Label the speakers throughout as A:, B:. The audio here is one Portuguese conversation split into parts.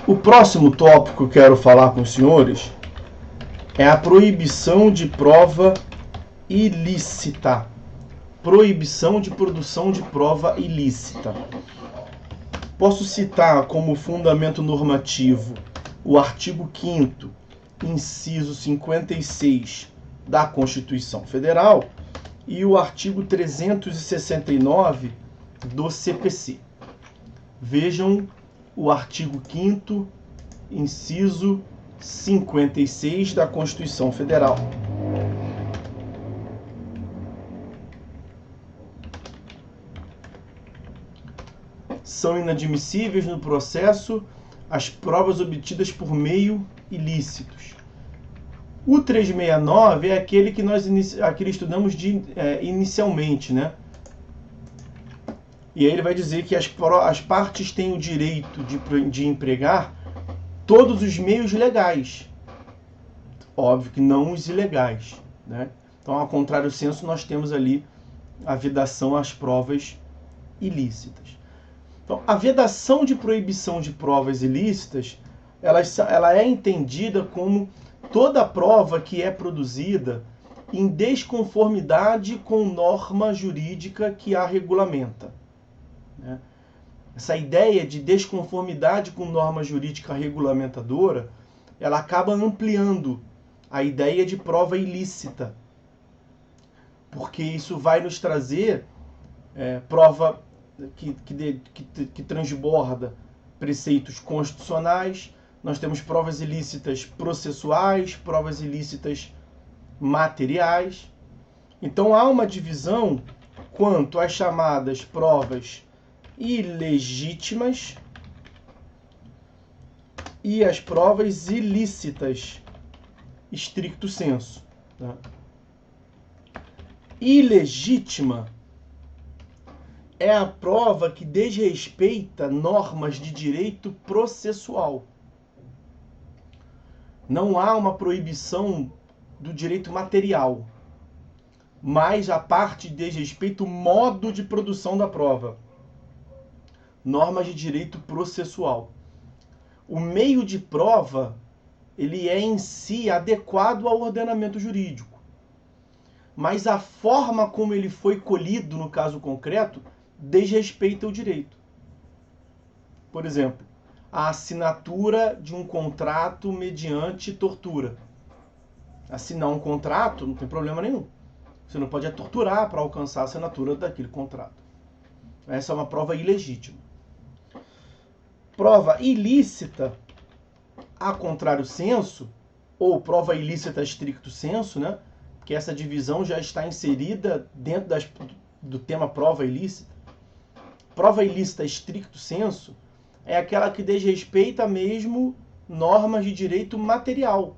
A: O próximo tópico que eu quero falar com os senhores é a proibição de prova ilícita. Proibição de produção de prova ilícita. Posso citar como fundamento normativo o artigo 5º, inciso 56 da Constituição Federal e o artigo 369 do CPC. Vejam o artigo 5º, inciso 56 da Constituição Federal. São inadmissíveis no processo as provas obtidas por meio ilícitos. O 369 é aquele que nós estudamos inicialmente, né? E aí ele vai dizer que as partes têm o direito de empregar todos os meios legais. Óbvio que não os ilegais, né? Então, ao contrário senso, nós temos ali a vedação às provas ilícitas. Então, a vedação de proibição de provas ilícitas, ela é entendida como toda prova que é produzida em desconformidade com norma jurídica que a regulamenta. Essa ideia de desconformidade com norma jurídica regulamentadora, ela acaba ampliando a ideia de prova ilícita, porque isso vai nos trazer prova que transborda preceitos constitucionais. Nós temos provas ilícitas processuais, provas ilícitas materiais. Então há uma divisão quanto às chamadas provas ilegítimas e as provas ilícitas, stricto sensu. Tá? Ilegítima é a prova que desrespeita normas de direito processual. Não há uma proibição do direito material, mas a parte desrespeita o modo de produção da prova. Normas de direito processual. O meio de prova, ele é em si adequado ao ordenamento jurídico. Mas a forma como ele foi colhido no caso concreto desrespeita o direito. Por exemplo, a assinatura de um contrato mediante tortura. Assinar um contrato não tem problema nenhum. Você não pode torturar para alcançar a assinatura daquele contrato. Essa é uma prova ilegítima. Prova ilícita, a contrário sensu, ou prova ilícita stricto sensu, né? Que essa divisão já está inserida dentro do tema prova ilícita. Prova ilícita stricto sensu é aquela que desrespeita mesmo normas de direito material.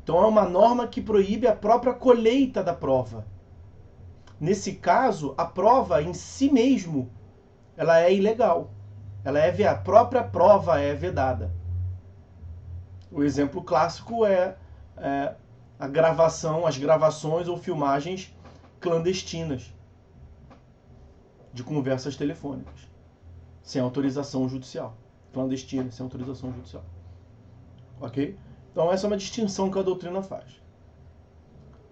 A: Então é uma norma que proíbe a própria colheita da prova. Nesse caso, a prova em si mesmo, ela é ilegal. A própria prova é vedada. O exemplo clássico é as gravações ou filmagens clandestinas de conversas telefônicas, sem autorização judicial. Clandestina, sem autorização judicial. Ok? Então essa é uma distinção que a doutrina faz.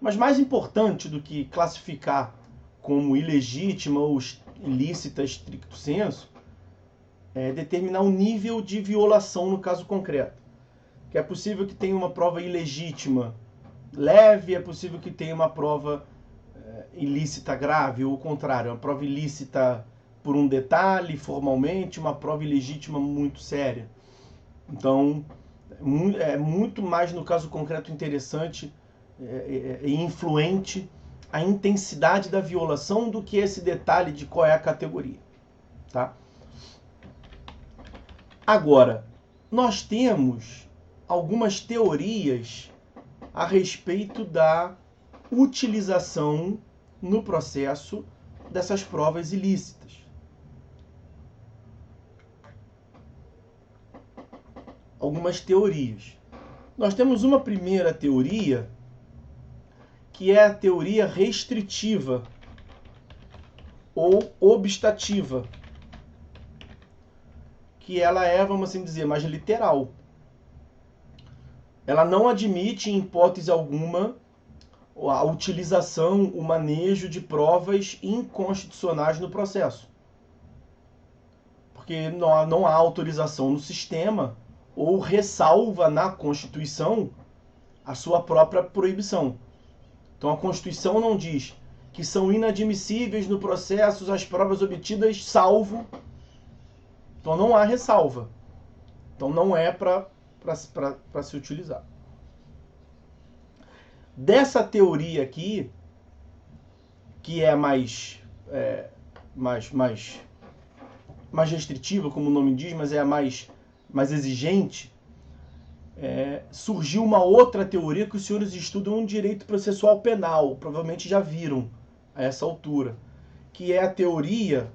A: Mas mais importante do que classificar como ilegítima ou ilícita stricto sensu, é determinar o nível de violação no caso concreto. Que é possível que tenha uma prova ilegítima leve, é possível que tenha uma prova ilícita grave, ou o contrário, uma prova ilícita por um detalhe, formalmente, uma prova ilegítima muito séria. Então, é muito mais no caso concreto interessante e influente a intensidade da violação do que esse detalhe de qual é a categoria. Tá? Agora, nós temos algumas teorias a respeito da utilização no processo dessas provas ilícitas. Algumas teorias. Nós temos uma primeira teoria, que é a teoria restritiva ou obstativa, que ela é, vamos assim dizer, mais literal. Ela não admite, em hipótese alguma, a utilização, o manejo de provas inconstitucionais no processo. Porque não há autorização no sistema ou ressalva na Constituição a sua própria proibição. Então a Constituição não diz que são inadmissíveis no processo as provas obtidas salvo. Então não há ressalva. Então não é para se utilizar. Dessa teoria aqui, que é mais restritiva, como o nome diz, mas é a mais exigente, surgiu uma outra teoria que os senhores estudam no direito processual penal, provavelmente já viram a essa altura, que é a teoria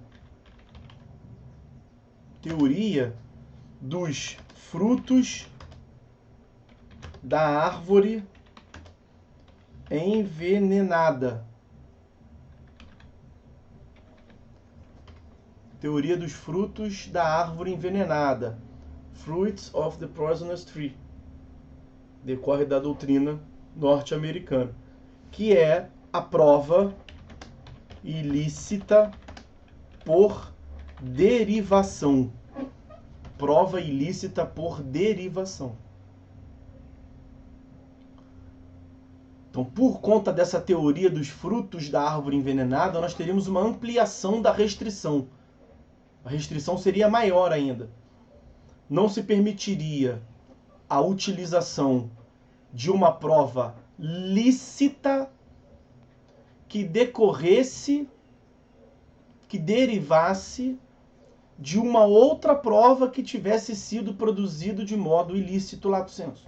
A: dos frutos da árvore envenenada. Teoria dos frutos da árvore envenenada. Fruits of the Poisonous Tree. Decorre da doutrina norte-americana, que é a prova ilícita por derivação. Prova ilícita por derivação. Então, por conta dessa teoria dos frutos da árvore envenenada, nós teríamos uma ampliação da restrição. A restrição seria maior ainda. Não se permitiria a utilização de uma prova lícita que decorresse, que derivasse de uma outra prova que tivesse sido produzido de modo ilícito lato sensu.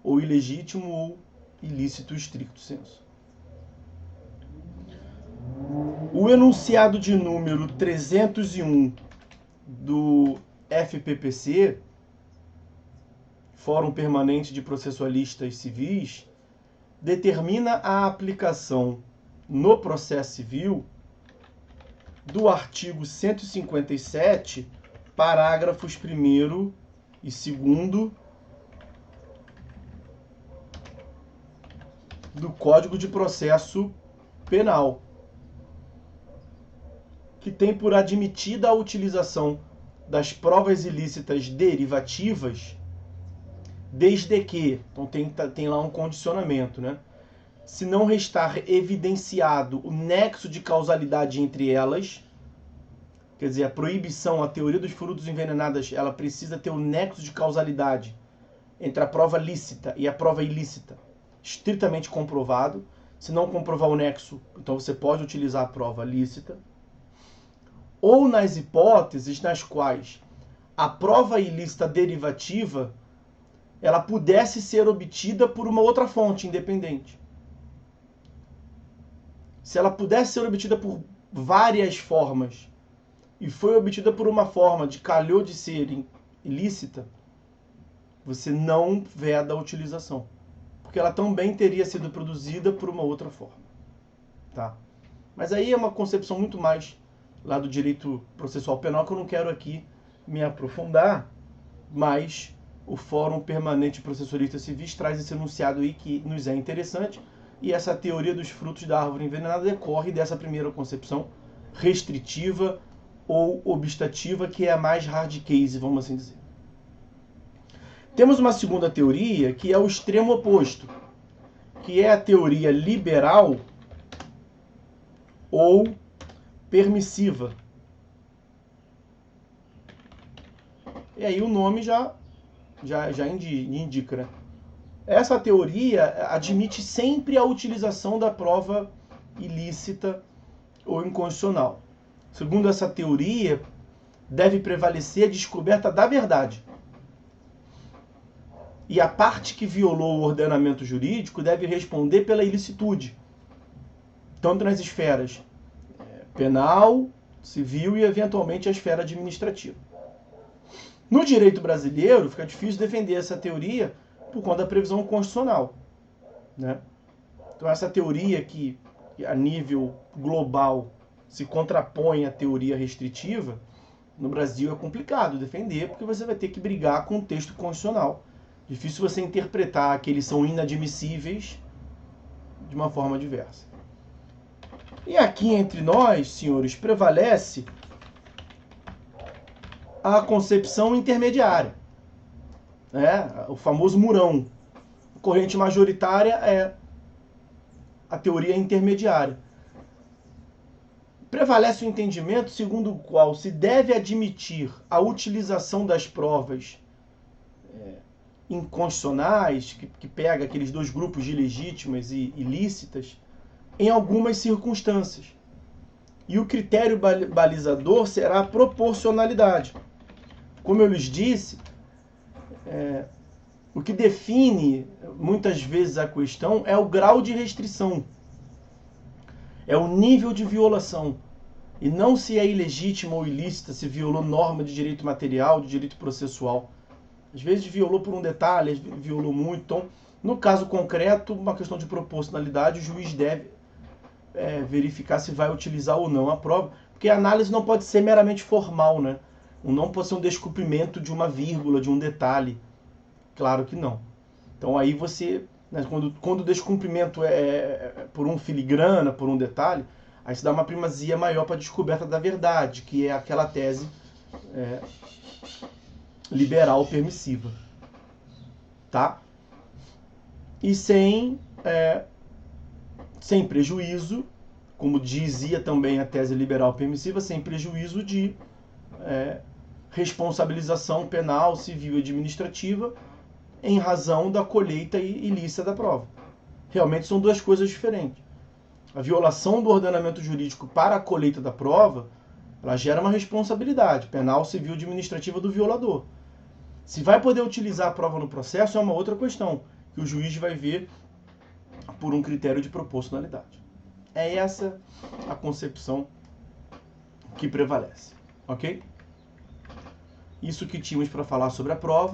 A: Ou ilegítimo ou ilícito stricto sensu. O enunciado de número 301 do FPPC, Fórum Permanente de Processualistas Civis, determina a aplicação no processo civil do artigo 157, parágrafos 1º e 2º do Código de Processo Penal, que tem por admitida a utilização das provas ilícitas derivativas, desde que, então tem lá um condicionamento, né? Se não restar evidenciado o nexo de causalidade entre elas, quer dizer, a proibição, a teoria dos frutos envenenados, ela precisa ter o nexo de causalidade entre a prova lícita e a prova ilícita, estritamente comprovado. Se não comprovar o nexo, então você pode utilizar a prova lícita. Ou nas hipóteses nas quais a prova ilícita derivativa ela pudesse ser obtida por uma outra fonte independente. Se ela pudesse ser obtida por várias formas e foi obtida por uma forma de calhou de ser ilícita, você não veda a utilização, porque ela também teria sido produzida por uma outra forma, tá? Mas aí é uma concepção muito mais lá do direito processual penal que eu não quero aqui me aprofundar, mas o Fórum Permanente de Processualistas Civis traz esse enunciado aí que nos é interessante, e essa teoria dos frutos da árvore envenenada decorre dessa primeira concepção restritiva ou obstativa, que é a mais hard case, vamos assim dizer. Temos uma segunda teoria, que é o extremo oposto, que é a teoria liberal ou permissiva. E aí o nome já indica, né? Essa teoria admite sempre a utilização da prova ilícita ou inconstitucional. Segundo essa teoria, deve prevalecer a descoberta da verdade. E a parte que violou o ordenamento jurídico deve responder pela ilicitude, tanto nas esferas penal, civil e, eventualmente, a esfera administrativa. No direito brasileiro, fica difícil defender essa teoria por conta da previsão constitucional, né? Então, essa teoria que a nível global se contrapõe à teoria restritiva, No Brasil é complicado defender, porque você vai ter que brigar com o texto constitucional. Difícil você interpretar que eles são inadmissíveis de uma forma diversa. E aqui entre nós, senhores, prevalece a concepção intermediária, né? O famoso murão. A corrente majoritária é a teoria intermediária. Prevalece o entendimento segundo o qual se deve admitir a utilização das provas inconstitucionais, que pega aqueles dois grupos de legítimas e ilícitas, em algumas circunstâncias. E o critério balizador será a proporcionalidade. Como eu lhes disse, o que define muitas vezes a questão é o grau de restrição, é o nível de violação, e não se é ilegítima ou ilícita, se violou norma de direito material, de direito processual. Às vezes violou por um detalhe, às vezes violou muito. Então, no caso concreto, uma questão de proporcionalidade, o juiz deve verificar se vai utilizar ou não a prova, porque a análise não pode ser meramente formal, né? Não pode ser um descumprimento de uma vírgula, de um detalhe. Claro que não. Então aí você, né, quando o descumprimento é por um filigrana, por um detalhe, aí se dá uma primazia maior para a descoberta da verdade, que é aquela tese liberal permissiva. Tá? E sem prejuízo, como dizia também a tese liberal permissiva, sem prejuízo de responsabilização penal, civil e administrativa em razão da colheita ilícita da prova. Realmente são duas coisas diferentes. A violação do ordenamento jurídico para a colheita da prova, ela gera uma responsabilidade penal, civil e administrativa do violador. Se vai poder utilizar a prova no processo é uma outra questão, que o juiz vai ver por um critério de proporcionalidade. É essa a concepção que prevalece, ok? Isso que tínhamos para falar sobre a prova.